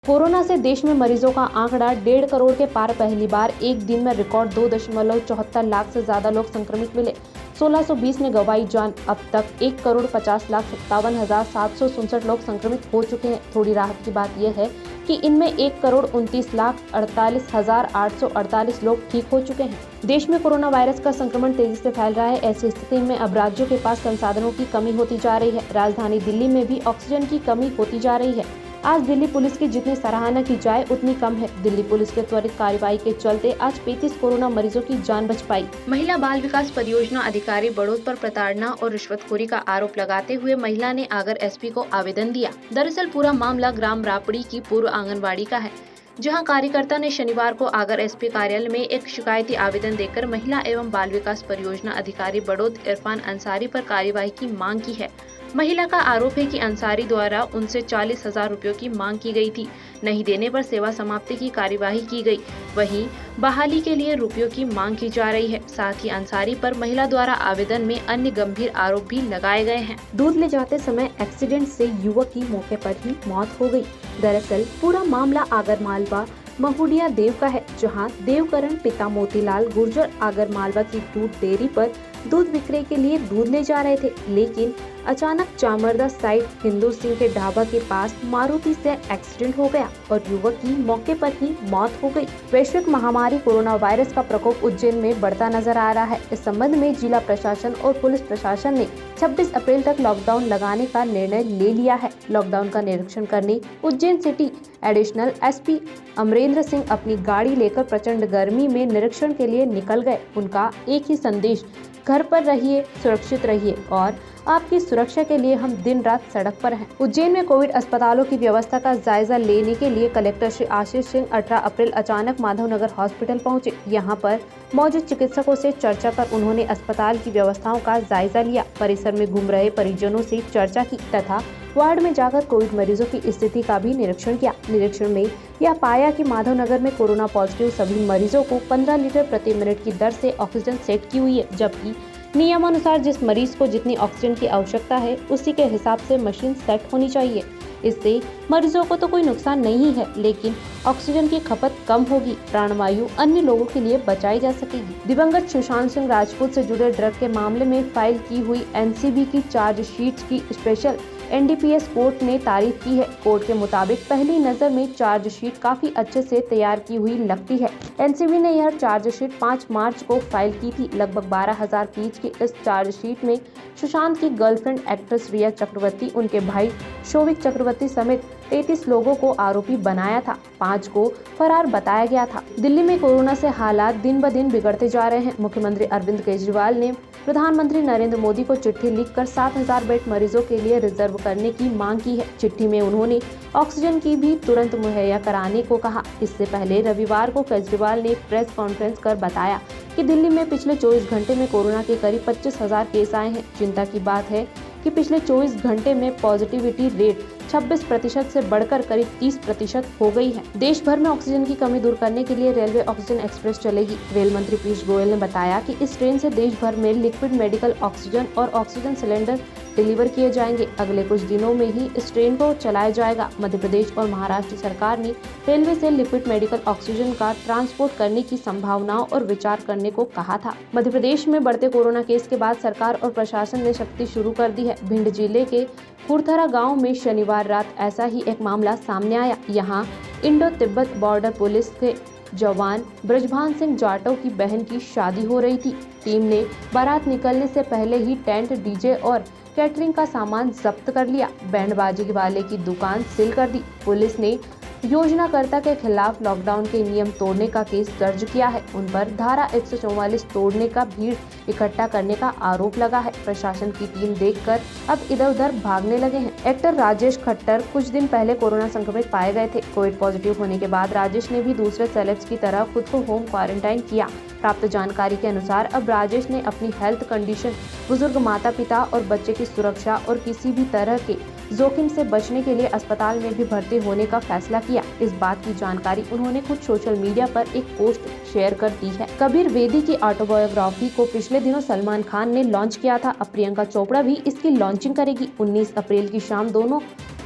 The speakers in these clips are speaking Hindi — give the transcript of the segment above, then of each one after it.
कोरोना से देश में मरीजों का आंकड़ा 1.5 करोड़ के पार। पहली बार एक दिन में रिकॉर्ड 2.74 लाख से ज्यादा लोग संक्रमित मिले। 1620 ने गंवाई जान। अब तक 1,50,57,767 लोग संक्रमित हो चुके हैं। थोड़ी राहत की बात यह है कि इनमें 1,29,48,848 लोग ठीक हो चुके हैं। देश में कोरोना वायरस का संक्रमण तेजी से फैल रहा है। ऐसी स्थिति में अब राज्यों के पास संसाधनों की कमी होती जा रही है। राजधानी दिल्ली में भी ऑक्सीजन की कमी होती जा रही है। आज दिल्ली पुलिस की जितनी सराहना की जाए उतनी कम है। दिल्ली पुलिस के त्वरित कार्रवाई के चलते आज 35 कोरोना मरीजों की जान बच पाई। महिला बाल विकास परियोजना अधिकारी बड़ौद पर प्रताड़ना और रिश्वतखोरी का आरोप लगाते हुए महिला ने आगर एसपी को आवेदन दिया। दरअसल पूरा मामला ग्राम रापड़ी की पूर्व आंगनबाड़ी का है, जहां कार्यकर्ता ने शनिवार को आगर एसपी कार्यालय में एक शिकायती आवेदन देकर महिला एवं बाल विकास परियोजना अधिकारी बड़ौद इरफान अंसारी पर कार्यवाही की मांग की है। महिला का आरोप है कि अंसारी द्वारा उनसे 40,000 रुपयों की मांग की गई थी। नहीं देने पर सेवा समाप्ति की कार्यवाही की गई। वहीं बहाली के लिए रुपयों की मांग की जा रही है। साथ ही अंसारी पर महिला द्वारा आवेदन में अन्य गंभीर आरोप भी लगाए गए हैं। दूध ले जाते समय एक्सीडेंट से युवक की मौके पर ही मौत हो गई। दरअसल पूरा मामला आगरमालवा महुडिया देव का है, जहां देवकरण पिता मोतीलाल गुर्जर आगरमालवा की दूध डेयरी पर दूध विक्रय के लिए दूध ले जा रहे थे, लेकिन अचानक चामरदा साइड हिंदू सिंह के ढाबा के पास मारुति से एक्सीडेंट हो गया और युवक की मौके पर ही मौत हो गई। वैश्विक महामारी कोरोना वायरस का प्रकोप उज्जैन में बढ़ता नजर आ रहा है। इस संबंध में जिला प्रशासन और पुलिस प्रशासन ने 26 अप्रैल तक लॉकडाउन लगाने का निर्णय ले लिया है। लॉकडाउन का निरीक्षण करने Ujjain city additional SP Amrendra Singh अपनी गाड़ी लेकर प्रचंड गर्मी में निरीक्षण के लिए निकल गए। उनका एक ही संदेश, घर पर रहिए, सुरक्षित रहिए और आपकी सुरक्षा के लिए हम दिन रात सड़क पर हैं। उज्जैन में कोविड अस्पतालों की व्यवस्था का जायजा लेने के लिए कलेक्टर श्री आशीष सिंह 18 अप्रैल अचानक माधवनगर हॉस्पिटल पहुंचे। यहां पर मौजूद चिकित्सकों से चर्चा कर उन्होंने अस्पताल की व्यवस्थाओं का जायजा लिया। परिसर में घूम रहे परिजनों से चर्चा की तथा वार्ड में जाकर कोविड मरीजों की स्थिति का भी निरीक्षण किया। निरीक्षण में यह पाया कि माधवनगर में कोरोना पॉजिटिव सभी मरीजों को 15 लीटर प्रति मिनट की दर से ऑक्सीजन सेट की हुई है, जबकि नियमानुसार जिस मरीज को जितनी ऑक्सीजन की आवश्यकता है उसी के हिसाब से मशीन सेट होनी चाहिए। इससे मरीजों को तो कोई नुकसान नहीं है, लेकिन ऑक्सीजन की खपत कम होगी, प्राणवायु अन्य लोगों के लिए बचाई जा सकेगी। दिवंगत सुशांत सिंह राजपूत से जुड़े ड्रग के मामले में फाइल की हुई एनसीबी की चार्जशीट की स्पेशल एनडीपीएस कोर्ट ने तारीफ की है। कोर्ट के मुताबिक पहली नजर में चार्जशीट काफी अच्छे से तैयार की हुई लगती है। एनसीबी ने यह चार्जशीट 5 मार्च को फाइल की थी। लगभग 12,000 पेज की इस चार्जशीट में सुशांत की गर्लफ्रेंड एक्ट्रेस रिया चक्रवर्ती, उनके भाई शोविक चक्रवर्ती समेत 33 लोगों को आरोपी बनाया था। 5 को फरार बताया गया था। दिल्ली में कोरोना से हालात दिन ब दिन बिगड़ते जा रहे हैं। मुख्यमंत्री अरविंद केजरीवाल ने प्रधानमंत्री नरेंद्र मोदी को चिट्ठी लिखकर 7,000 बेड मरीजों के लिए रिजर्व करने की मांग की है। चिट्ठी में उन्होंने ऑक्सीजन की भी तुरंत मुहैया कराने को कहा। इससे पहले रविवार को केजरीवाल ने प्रेस कॉन्फ्रेंस कर बताया कि दिल्ली में पिछले 24 घंटे में कोरोना के करीब 25,000 केस आए हैं। चिंता की बात है कि पिछले 24 घंटे में पॉजिटिविटी रेट 26% से बढ़कर करीब 30% हो गई है। देश भर में ऑक्सीजन की कमी दूर करने के लिए रेलवे ऑक्सीजन एक्सप्रेस चलेगी। रेल मंत्री पीयूष गोयल ने बताया कि इस ट्रेन से देश भर में लिक्विड मेडिकल ऑक्सीजन और ऑक्सीजन सिलेंडर डिलीवर किए जाएंगे। अगले कुछ दिनों में ही इस ट्रेन को चलाया जाएगा। मध्य प्रदेश और महाराष्ट्र सरकार ने रेलवे से लिक्विड मेडिकल ऑक्सीजन का ट्रांसपोर्ट करने की संभावनाओं और विचार करने को कहा था। मध्य प्रदेश में बढ़ते कोरोना केस के बाद सरकार और प्रशासन ने सख्ती शुरू कर दी है। भिंड जिले के खुरथरा गांव में शनिवार रात ऐसा ही एक मामला सामने आया। यहां इंडो तिब्बत बॉर्डर पुलिस के जवान ब्रजभान सिंह जाटव की बहन की शादी हो रही थी। टीम ने बारात निकलने से पहले ही टेंट, डीजे और कैटरिंग का सामान जब्त कर लिया। बैंड बाजी वाले की दुकान सील कर दी। पुलिस ने योजनाकर्ता के खिलाफ लॉकडाउन के नियम तोड़ने का केस दर्ज किया है। उन पर धारा 144 तोड़ने का, भीड़ इकट्ठा करने का आरोप लगा है। प्रशासन की टीम देखकर अब इधर उधर भागने लगे हैं। एक्टर राजेश खट्टर कुछ दिन पहले कोरोना संक्रमित पाए गए थे। कोविड पॉजिटिव होने के बाद राजेश ने भी दूसरे सेलेब्स की तरह खुद को होम क्वारंटाइन किया। प्राप्त जानकारी के अनुसार अब राजेश ने अपनी हेल्थ कंडीशन, बुजुर्ग माता पिता और बच्चे की सुरक्षा और किसी भी तरह के जोखिम से बचने के लिए अस्पताल में भी भर्ती होने का फैसला किया। इस बात की जानकारी उन्होंने खुद सोशल मीडिया पर एक पोस्ट शेयर कर दी है। कबीर बेदी की ऑटोबायोग्राफी को पिछले दिनों सलमान खान ने लॉन्च किया था। अब प्रियंका चोपड़ा भी इसकी लॉन्चिंग करेगी। 19 अप्रैल की शाम दोनों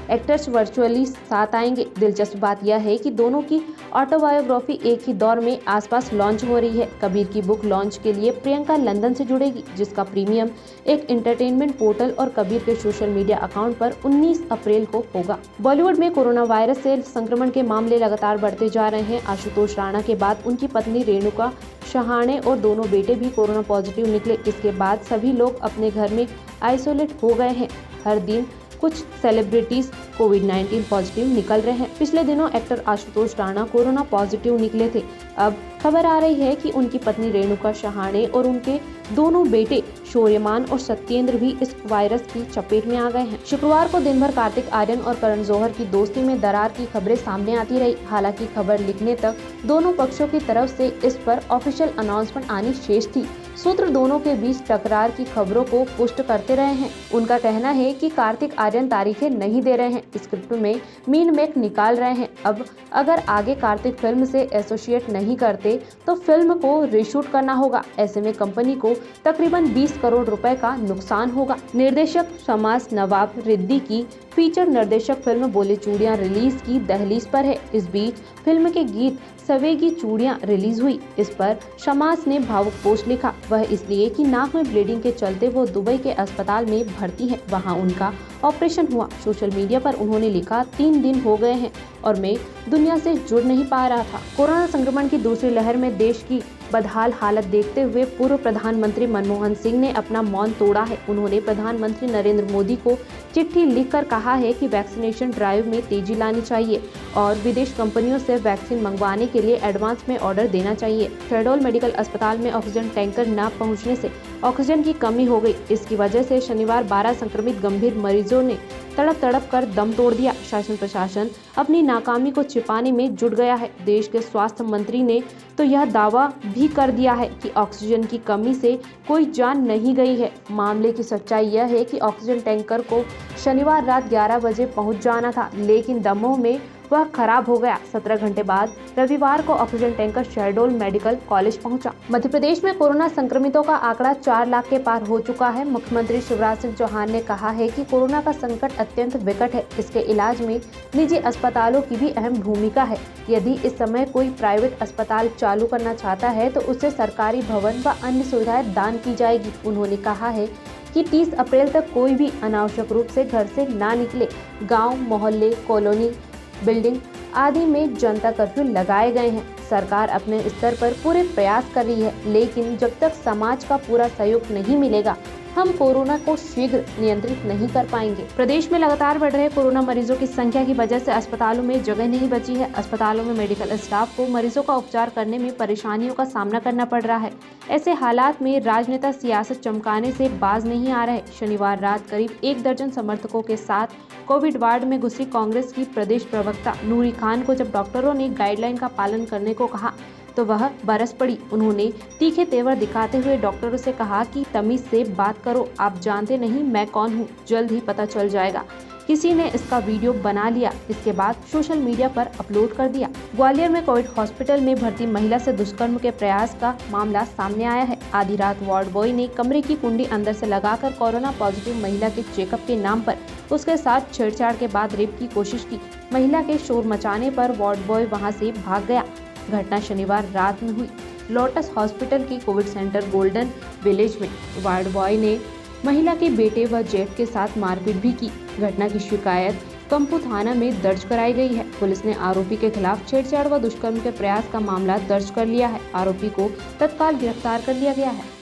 एक्टर्स वर्चुअली साथ आएंगे। दिलचस्प बात यह है कि दोनों की ऑटोबायोग्राफी एक ही दौर में आसपास लॉन्च हो रही है। कबीर की बुक लॉन्च के लिए प्रियंका लंदन से जुड़ेगी, जिसका प्रीमियम एक एंटरटेनमेंट पोर्टल और कबीर के सोशल मीडिया अकाउंट पर 19 अप्रैल को होगा। बॉलीवुड में कोरोना वायरस से संक्रमण के मामले लगातार बढ़ते जा रहे हैं। आशुतोष राणा के बाद उनकी पत्नी रेणुका शहाणे और दोनों बेटे भी कोरोना पॉजिटिव निकले। इसके बाद सभी लोग अपने घर में आइसोलेट हो गए हैं। हर दिन कुछ सेलिब्रिटीज कोविड-19 पॉजिटिव निकल रहे हैं। पिछले दिनों actor Ashutosh Rana corona positive निकले थे। अब खबर आ रही है कि उनकी पत्नी रेणुका शहाणे और उनके दोनों बेटे शौर्यमान और सत्येंद्र भी इस वायरस की चपेट में आ गए हैं। शुक्रवार को दिन भर कार्तिक आर्यन और करण जौहर की दोस्ती में दरार की खबरें सामने आती रही। हालांकि खबर लिखने तक दोनों पक्षों की तरफ से इस पर ऑफिशियल अनाउंसमेंट आनी शेष थी। सूत्र दोनों के बीच टकरार की खबरों को पुष्ट करते रहे हैं। उनका कहना है कि कार्तिक आर्यन तारीखें नहीं दे रहे हैं, स्क्रिप्ट में मीन मेक निकाल रहे हैं। अब अगर आगे कार्तिक फिल्म से एसोसिएट नहीं करते तो फिल्म को रीशूट करना होगा। ऐसे में कंपनी को तकरीबन 20 करोड़ रुपए का नुकसान होगा। निर्देशक शमास नवाब रिद्दी की फीचर निर्देशक फिल्म बोले चूड़ियां रिलीज की दहलीज पर है। इस बीच फिल्म के गीत सवेगी चूड़ियां रिलीज हुई। इस पर शमास ने भावुक पोस्ट लिखा। वह इसलिए कि नाक में ब्लीडिंग के चलते वो दुबई के अस्पताल में भर्ती है, वहां उनका ऑपरेशन हुआ। सोशल मीडिया पर उन्होंने लिखा, 3 दिन हो गए हैं और मैं दुनिया से जुड़ नहीं पा रहा था। कोरोना संक्रमण की दूसरी लहर में देश की बदहाल हालत देखते हुए पूर्व प्रधानमंत्री मनमोहन सिंह ने अपना मौन तोड़ा है। उन्होंने प्रधानमंत्री नरेंद्र मोदी को चिट्ठी लिखकर कहा है कि वैक्सीनेशन ड्राइव में तेजी लानी चाहिए और विदेश कंपनियों से वैक्सीन मंगवाने के लिए एडवांस में ऑर्डर देना चाहिए। शहडोल मेडिकल अस्पताल में ऑक्सीजन टैंकर न पहुंचने से ऑक्सीजन की कमी हो गई। इसकी वजह से शनिवार 12 संक्रमित गंभीर मरीजों ने तड़प कर दम तोड़ दिया। शासन प्रशासन अपनी नाकामी को छिपाने में जुट गया है। देश के स्वास्थ्य मंत्री ने तो यह दावा भी कर दिया है कि ऑक्सीजन की कमी से कोई जान नहीं गई है। मामले की सच्चाई यह है कि ऑक्सीजन टैंकर को शनिवार रात 11 बजे पहुंच जाना था, लेकिन दमोह में वह खराब हो गया। 17 घंटे बाद रविवार को oxygen tanker Shahdol medical college पहुंचा। मध्य प्रदेश में कोरोना संक्रमितों का आंकड़ा 4 लाख के पार हो चुका है। मुख्यमंत्री शिवराज सिंह चौहान ने कहा है कि कोरोना का संकट अत्यंत विकट है। इसके इलाज में निजी अस्पतालों की भी अहम भूमिका है। यदि इस समय कोई प्राइवेट अस्पताल चालू करना चाहता है तो उससे सरकारी भवन व अन्य सुविधाएं दान की जाएगी। उन्होंने कहा है कि 30 अप्रैल तक कोई भी अनावश्यक रूप से घर से ना निकले। गांव, मोहल्ले, कॉलोनी, बिल्डिंग आदि में जनता कर्फ्यू लगाए गए हैं। सरकार अपने स्तर पर पूरे प्रयास कर रही है, लेकिन जब तक समाज का पूरा सहयोग नहीं मिलेगा हम कोरोना को शीघ्र नियंत्रित नहीं कर पाएंगे। प्रदेश में लगातार बढ़ रहे कोरोना मरीजों की संख्या की वजह से अस्पतालों में जगह नहीं बची है। अस्पतालों में मेडिकल स्टाफ को मरीजों का उपचार करने में परेशानियों का सामना करना पड़ रहा है। ऐसे हालात में राजनेता सियासत चमकाने से बाज नहीं आ रहे। शनिवार रात करीब 1 दर्जन समर्थकों के साथ कोविड वार्ड में घुसी कांग्रेस की प्रदेश प्रवक्ता नूरी खान को जब डॉक्टरों ने गाइडलाइन का पालन करने को कहा तो वह बरस पड़ी। उन्होंने तीखे तेवर दिखाते हुए डॉक्टरों से कहा कि तमीज से बात करो, आप जानते नहीं मैं कौन हूँ, जल्द ही पता चल जाएगा। किसी ने इसका वीडियो बना लिया, इसके बाद सोशल मीडिया पर अपलोड कर दिया। ग्वालियर में कोविड हॉस्पिटल में भर्ती महिला से दुष्कर्म के प्रयास का मामला सामने आया है। आधी रात वार्ड बॉय ने कमरे की कुंडी अंदर से लगाकर कोरोना पॉजिटिव महिला के चेकअप के नाम पर उसके साथ छेड़छाड़ के बाद रेप की कोशिश की। महिला के शोर मचाने पर वार्ड बॉय वहां से भाग गया। घटना शनिवार रात में हुई। लोटस हॉस्पिटल के कोविड सेंटर गोल्डन विलेज में वार्ड बॉय ने महिला के बेटे व जेठ के साथ मारपीट भी की। घटना की शिकायत कंपू थाना में दर्ज कराई गई है। पुलिस ने आरोपी के खिलाफ छेड़छाड़ व दुष्कर्म के प्रयास का मामला दर्ज कर लिया है। आरोपी को तत्काल गिरफ्तार कर लिया गया है।